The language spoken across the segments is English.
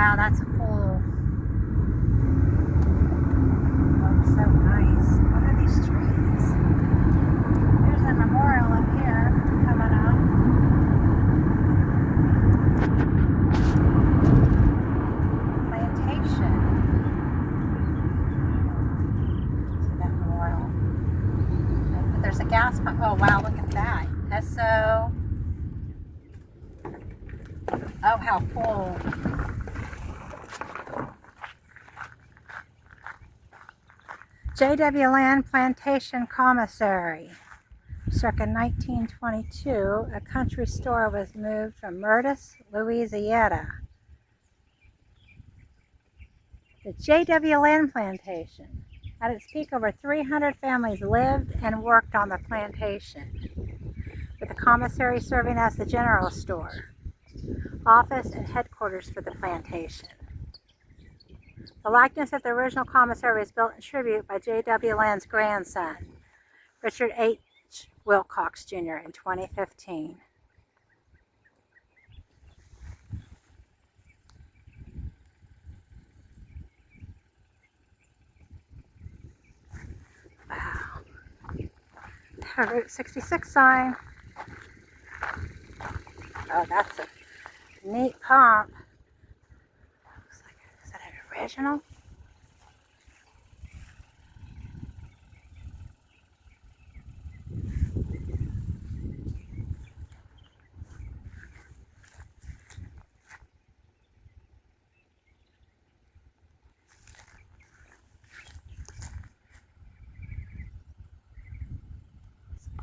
wow, that's cool. Oh, so nice. What are these trees? There's a memorial up here coming up. Plantation. See that memorial? But there's a gas pump. Oh wow, look at that. Esso. Oh, how cool. J.W. Lynn Plantation Commissary. Circa 1922, a country store was moved from Murtis, Louisiana. The J.W. Lynn Plantation. At its peak, over 300 families lived and worked on the plantation, with the commissary serving as the general store, office, and headquarters for the plantation. The likeness of the original commissary was built in tribute by J.W. Lynn's grandson, Richard H. Wilcox Jr. in 2015. Wow. The Route 66 sign. Oh, that's a neat pump. Looks like, is that an original?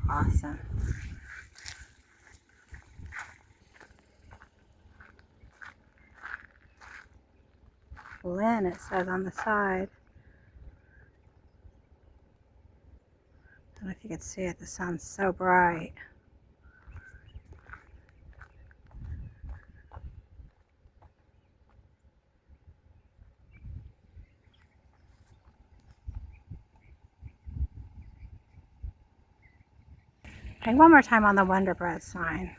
Awesome. Lynn, it says on the side. I don't know if you can see it, the sun's so bright. Okay, one more time on the Wonder Bread sign.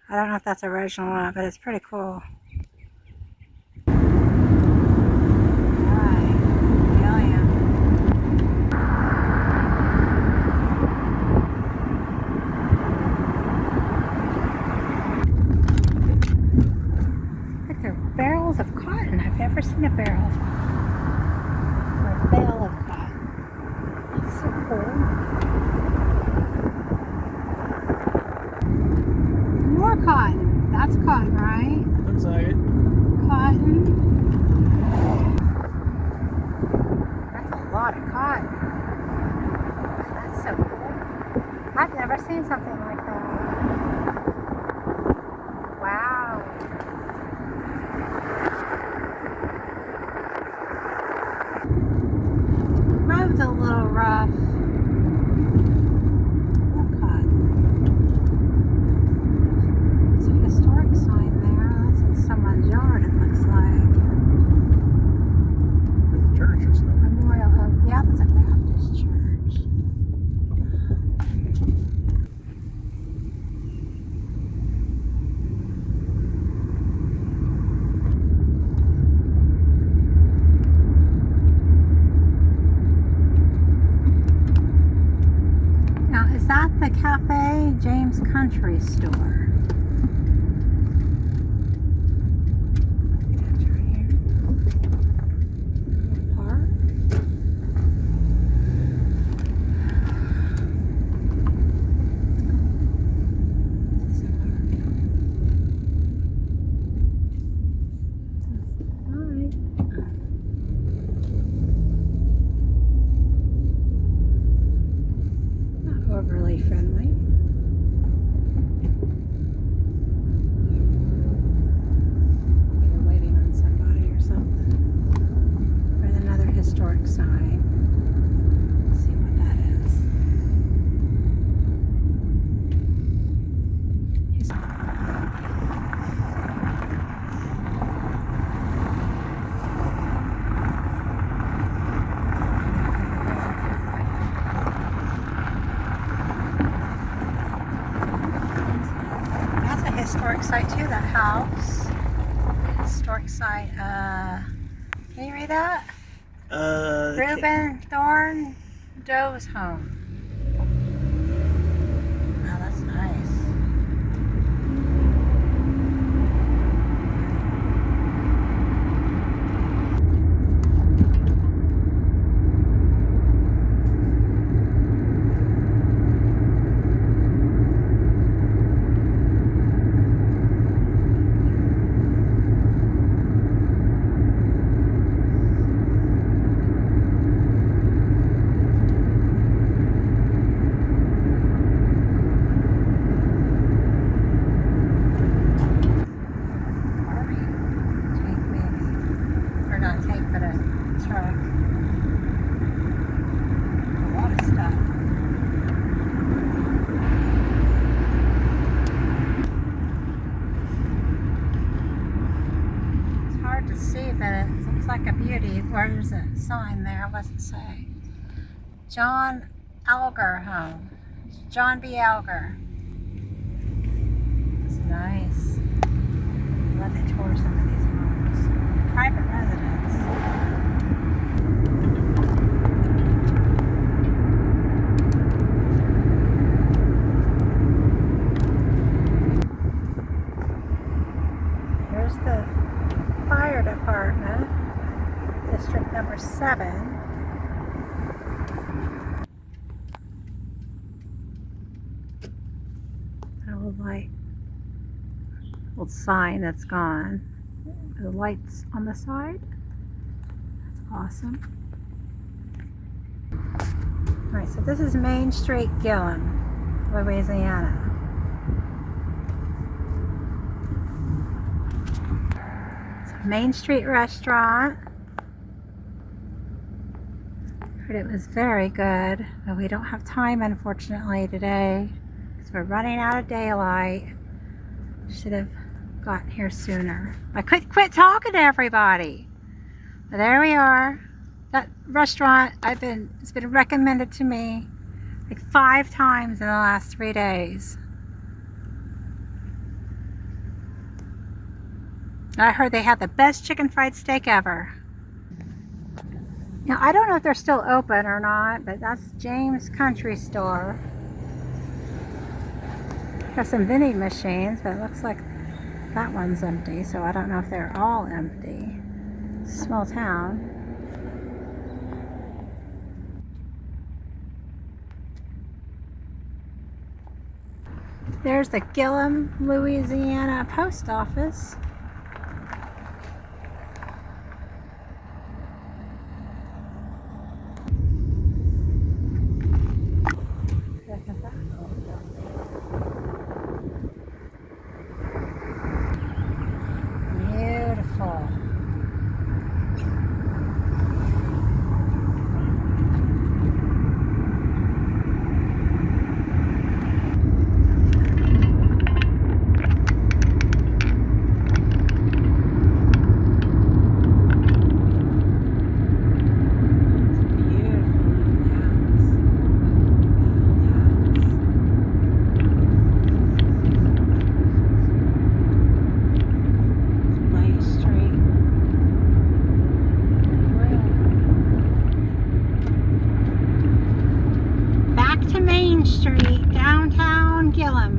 I don't know if that's original or not, but it's pretty cool. Alright, Gilliam. Like they're barrels of cotton. I've never seen a barrel of cotton. Or a bale of cotton. That's so cool. More cotton. That's cotton, right? Looks like it. Cotton. That's a lot of cotton. That's so cool. I've never seen something like that. Wow. Road's a little rough. More cotton. There's a historic sign there. That's in someone's yard, it looks like. There's a church or something. Memorial of, yeah, that's a Baptist church. Now, is that the Cafe James Country Store? That's right here. Park. Not overly friendly. site too, that house. Historic site. Can you read that? Reuben Thorne Doe's home. Oh, that's nice. To see, but it looks like a beauty. Where's a sign there? What's it say? John Alger home. John B. Alger. It's nice. Let me tour some of these homes. Private residence. Here's the fire department, district number 7. That old light, old sign that's gone. The lights on the side. That's awesome. Alright, so this is Main Street, Gilliam, Louisiana. Main Street restaurant. Heard it was very good, but we don't have time unfortunately today because we're running out of daylight. Should have gotten here sooner. I could quit talking to everybody. But there we are. That restaurant it's been recommended to me like 5 times in the last 3 days. I heard they had the best chicken fried steak ever. Now, I don't know if they're still open or not, but that's James Country Store. Have some vending machines, but it looks like that one's empty, so I don't know if they're all empty. Small town. There's the Gilliam, Louisiana post office. Beautiful. Main Street, downtown Gilliam.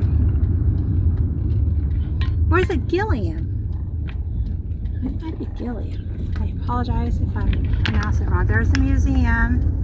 Where's it, Gilliam? It might be Gilliam. I apologize if I pronounce it wrong. There's the museum.